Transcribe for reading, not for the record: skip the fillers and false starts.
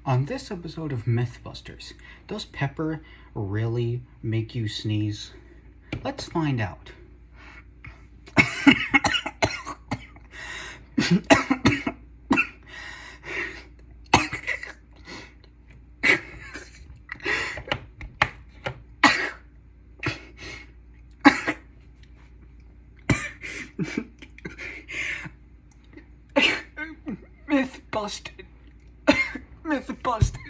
On this episode of Mythbusters, does pepper really make you sneeze? Let's find out. Myth busted. Myth busted.